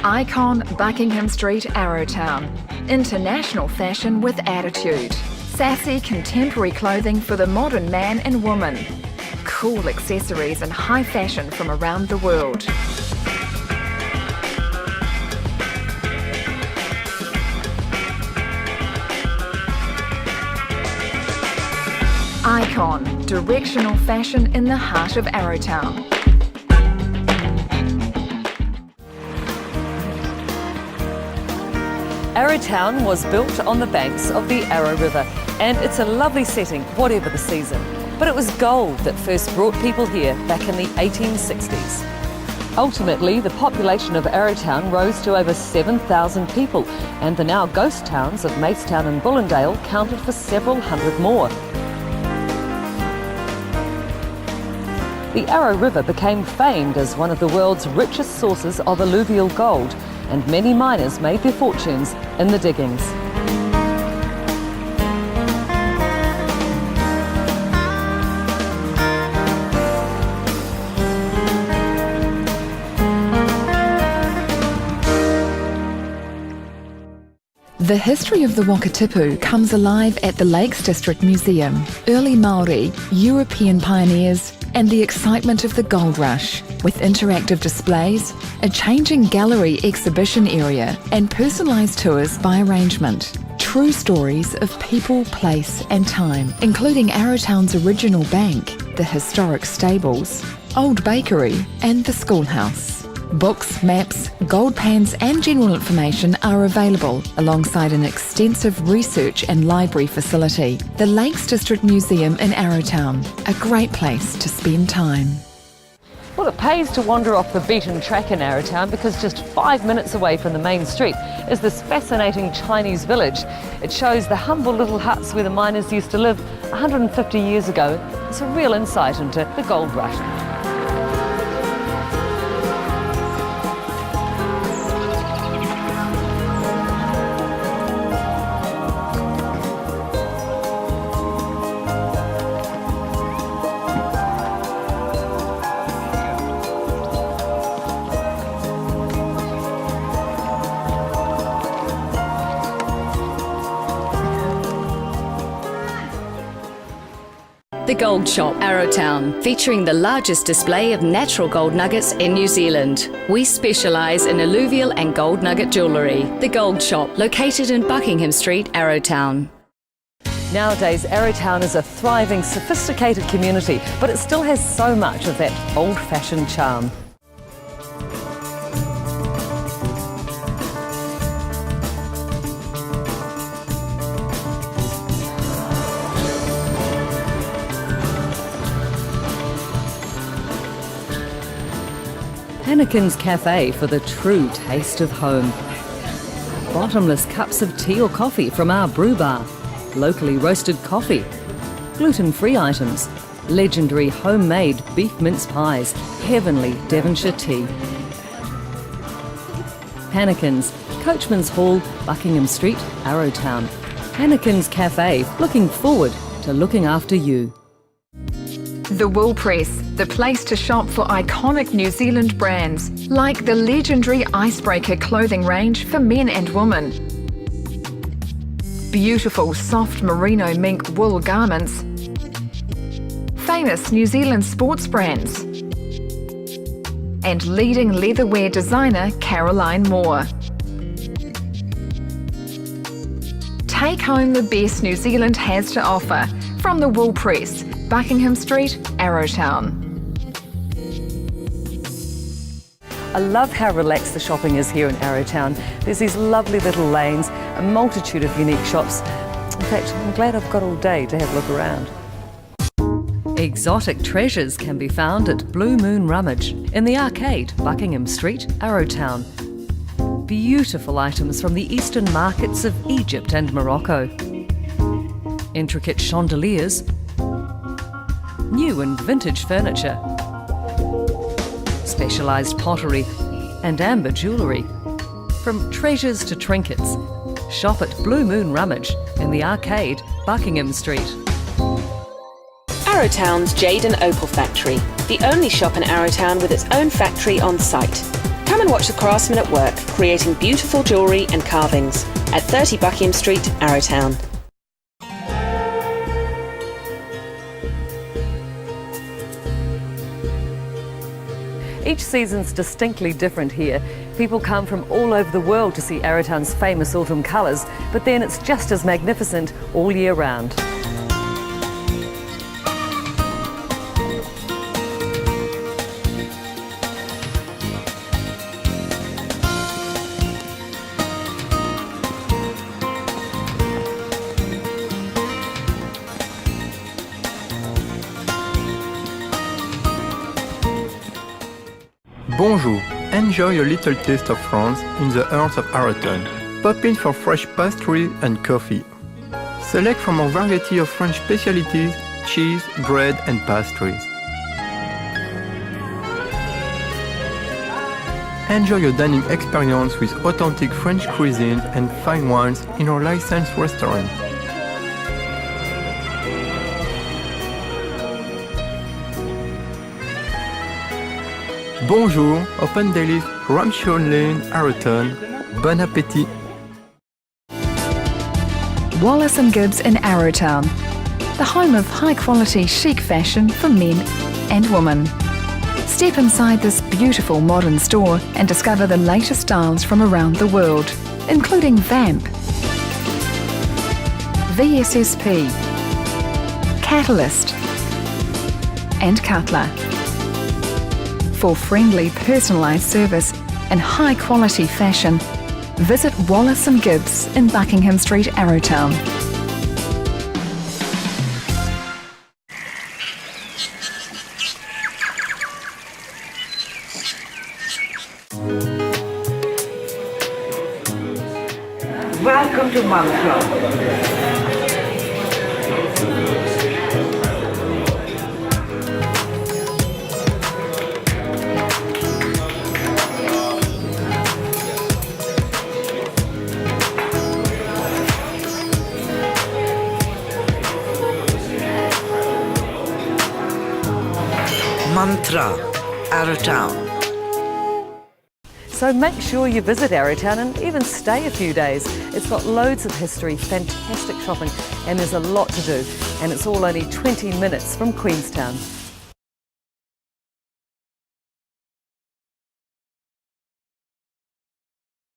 Icon, Buckingham Street, Arrowtown. International fashion with attitude. Sassy contemporary clothing for the modern man and woman. Cool accessories and high fashion from around the world. Icon, directional fashion in the heart of Arrowtown. Arrowtown was built on the banks of the Arrow River, and it's a lovely setting, whatever the season. But it was gold that first brought people here back in the 1860s. Ultimately, the population of Arrowtown rose to over 7,000 people, and the now ghost towns of Macetown and Bullendale counted for several hundred more. The Arrow River became famed as one of the world's richest sources of alluvial gold, and many miners made their fortunes in the diggings. The history of the Wakatipu comes alive at the Lakes District Museum. Early Māori, European pioneers, and the excitement of the gold rush, with interactive displays, a changing gallery exhibition area, and personalised tours by arrangement. True stories of people, place and time, including Arrowtown's original bank, the historic stables, old bakery and the schoolhouse. Books, maps, gold pans and general information are available alongside an extensive research and library facility. The Lakes District Museum in Arrowtown, a great place to spend time. Well, it pays to wander off the beaten track in Arrowtown because just 5 minutes away from the main street is this fascinating Chinese village. It shows the humble little huts where the miners used to live 150 years ago. It's a real insight into the gold rush. The Gold Shop, Arrowtown, featuring the largest display of natural gold nuggets in New Zealand. We specialise in alluvial and gold nugget jewellery. The Gold Shop, located in Buckingham Street, Arrowtown. Nowadays, Arrowtown is a thriving, sophisticated community, but it still has so much of that old-fashioned charm. Hannikin's Cafe for the true taste of home. Bottomless cups of tea or coffee from our brew bar. Locally roasted coffee. Gluten-free items. Legendary homemade beef mince pies. Heavenly Devonshire tea. Hannikin's, Coachman's Hall, Buckingham Street, Arrowtown. Hannikin's Cafe, looking forward to looking after you. The Wool Press, the place to shop for iconic New Zealand brands like the legendary Icebreaker clothing range for men and women. Beautiful soft merino mink wool garments. Famous New Zealand sports brands. And leading leatherwear designer Caroline Moore. Take home the best New Zealand has to offer from the Wool Press, Buckingham Street, Arrowtown. I love how relaxed the shopping is here in Arrowtown. There's these lovely little lanes, a multitude of unique shops. In fact, I'm glad I've got all day to have a look around. Exotic treasures can be found at Blue Moon Rummage in the Arcade, Buckingham Street, Arrowtown. Beautiful items from the eastern markets of Egypt and Morocco. Intricate chandeliers, new and vintage furniture, specialised pottery and amber jewellery. From treasures to trinkets, shop at Blue Moon Rummage in the Arcade, Buckingham Street. Arrowtown's Jade and Opal Factory, the only shop in Arrowtown with its own factory on site. Come and watch the craftsmen at work creating beautiful jewellery and carvings at 30 Buckingham Street, Arrowtown. Each season's distinctly different here. People come from all over the world to see Arrowtown's famous autumn colours, but then it's just as magnificent all year round. Bonjour, enjoy a little taste of France in the heart of Arrowtown. Pop in for fresh pastry and coffee. Select from our variety of French specialties, cheese, bread and pastries. Enjoy your dining experience with authentic French cuisine and fine wines in our licensed restaurant. Bonjour, open daily Ramshorn Lane, Arrowtown. Bon appétit! Wallace & Gibbs in Arrowtown, the home of high-quality chic fashion for men and women. Step inside this beautiful modern store and discover the latest styles from around the world, including Vamp, VSSP, Catalyst and Cutler. For friendly, personalised service and high-quality fashion, visit Wallace & Gibbs in Buckingham Street, Arrowtown. Welcome to Mantra. Mantra, Arrowtown. So make sure you visit Arrowtown and even stay a few days. It's got loads of history, fantastic shopping, and there's a lot to do. And it's all only 20 minutes from Queenstown.